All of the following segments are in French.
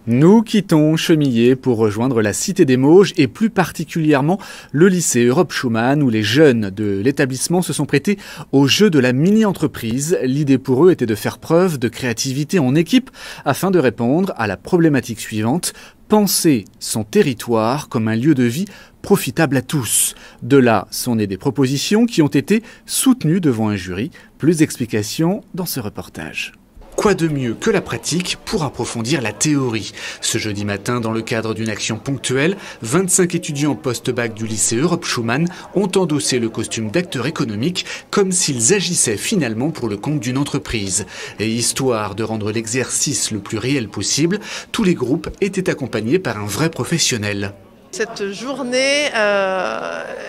Nous quittons Chemillé pour rejoindre la Cité des Mauges et plus particulièrement le lycée Europe Schumann où les jeunes de l'établissement se sont prêtés au jeu de la mini-entreprise. L'idée pour eux était de faire preuve de créativité en équipe afin de répondre à la problématique suivante: penser son territoire comme un lieu de vie profitable à tous. De là sont nées des propositions qui ont été soutenues devant un jury. Plus d'explications dans ce reportage. Quoi de mieux que la pratique pour approfondir la théorie? Ce jeudi matin, dans le cadre d'une action ponctuelle, 25 étudiants post-bac du lycée Europe Schumann ont endossé le costume d'acteurs économiques comme s'ils agissaient finalement pour le compte d'une entreprise. Et histoire de rendre l'exercice le plus réel possible, tous les groupes étaient accompagnés par un vrai professionnel. Cette journée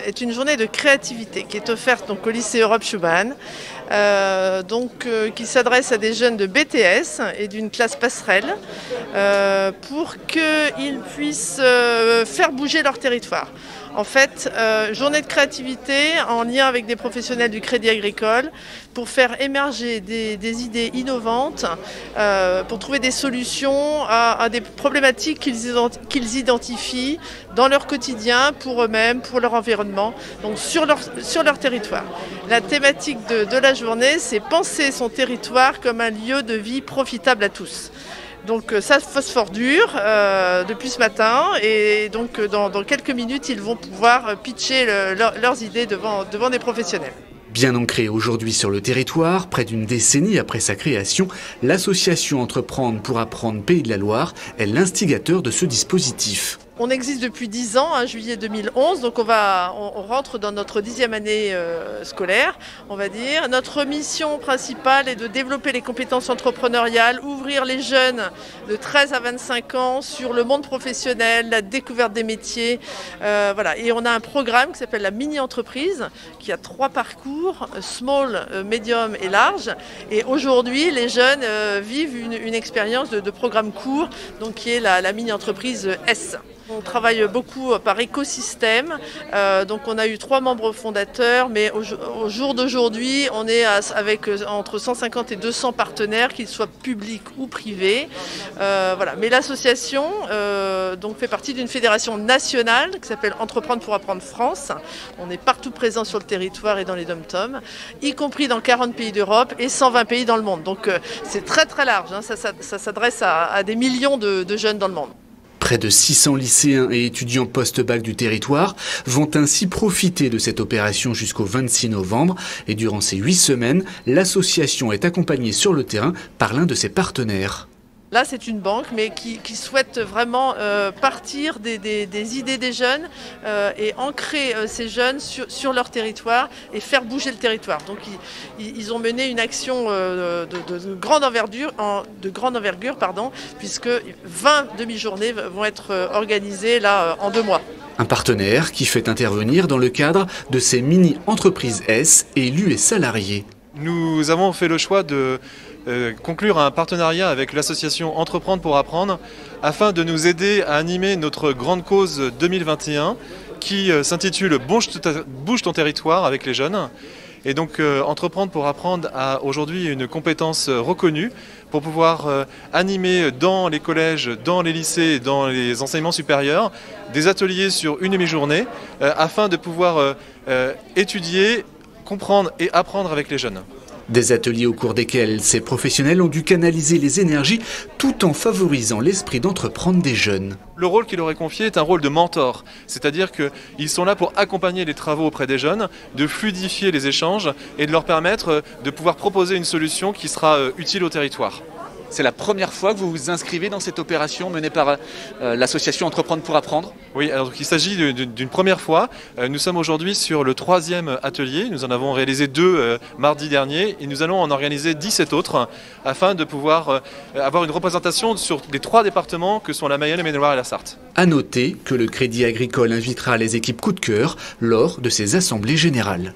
est une journée de créativité qui est offerte donc, au lycée Europe Schumann, qui s'adresse à des jeunes de BTS et d'une classe passerelle pour qu'ils puissent faire bouger leur territoire. En fait, journée de créativité en lien avec des professionnels du Crédit Agricole pour faire émerger des idées innovantes, pour trouver des solutions à des problématiques qu'ils identifient dans leur quotidien, pour eux-mêmes, pour leur environnement, donc sur leur territoire. La thématique de la journée, c'est penser son territoire comme un lieu de vie profitable à tous. Donc ça phosphore dur depuis ce matin et donc dans quelques minutes ils vont pouvoir pitcher leurs idées devant des professionnels. Bien ancrée aujourd'hui sur le territoire, près d'une décennie après sa création, l'association Entreprendre pour apprendre Pays de la Loire est l'instigateur de ce dispositif. On existe depuis 10 ans, juillet 2011, donc on rentre dans notre 10e année scolaire, on va dire. Notre mission principale est de développer les compétences entrepreneuriales, ouvrir les jeunes de 13 à 25 ans sur le monde professionnel, la découverte des métiers. Voilà. Et on a un programme qui s'appelle la mini-entreprise, qui a 3 parcours, small, medium et large. Et aujourd'hui, les jeunes vivent une expérience de programme court, donc qui est la mini-entreprise S. On travaille beaucoup par écosystème, donc on a eu 3 membres fondateurs, mais au jour d'aujourd'hui, on est avec entre 150 et 200 partenaires, qu'ils soient publics ou privés. Voilà. Mais l'association fait partie d'une fédération nationale qui s'appelle Entreprendre pour apprendre France. On est partout présent sur le territoire et dans les dom-toms, y compris dans 40 pays d'Europe et 120 pays dans le monde. Donc c'est très très large, ça s'adresse à des millions de jeunes dans le monde. Près de 600 lycéens et étudiants post-bac du territoire vont ainsi profiter de cette opération jusqu'au 26 novembre. Et durant ces 8 semaines, l'association est accompagnée sur le terrain par l'un de ses partenaires. Là, c'est une banque, mais qui souhaite vraiment partir des idées des jeunes et ancrer ces jeunes sur leur territoire et faire bouger le territoire. Donc, ils ont mené une action de grande envergure, puisque 20 demi-journées vont être organisées là en 2 mois. Un partenaire qui fait intervenir dans le cadre de ces mini-entreprises S élus et salariés. Nous avons fait le choix de conclure un partenariat avec l'association Entreprendre pour apprendre afin de nous aider à animer notre grande cause 2021 qui s'intitule Bouge ton territoire avec les jeunes. Et donc Entreprendre pour apprendre a aujourd'hui une compétence reconnue pour pouvoir animer dans les collèges, dans les lycées, dans les enseignements supérieurs des ateliers sur une demi-journée afin de pouvoir étudier, comprendre et apprendre avec les jeunes. Des ateliers au cours desquels ces professionnels ont dû canaliser les énergies tout en favorisant l'esprit d'entreprendre des jeunes. Le rôle qu'il leur est confié est un rôle de mentor, c'est-à-dire qu'ils sont là pour accompagner les travaux auprès des jeunes, de fluidifier les échanges et de leur permettre de pouvoir proposer une solution qui sera utile au territoire. C'est la première fois que vous vous inscrivez dans cette opération menée par l'association Entreprendre pour apprendre? Oui, alors il s'agit d'une première fois. Nous sommes aujourd'hui sur le 3e atelier. Nous en avons réalisé 2 mardi dernier et nous allons en organiser 17 autres afin de pouvoir avoir une représentation sur les 3 départements que sont la Mayenne, le Maine-et-Loire et la Sarthe. À noter que le Crédit Agricole invitera les équipes coup de cœur lors de ses assemblées générales.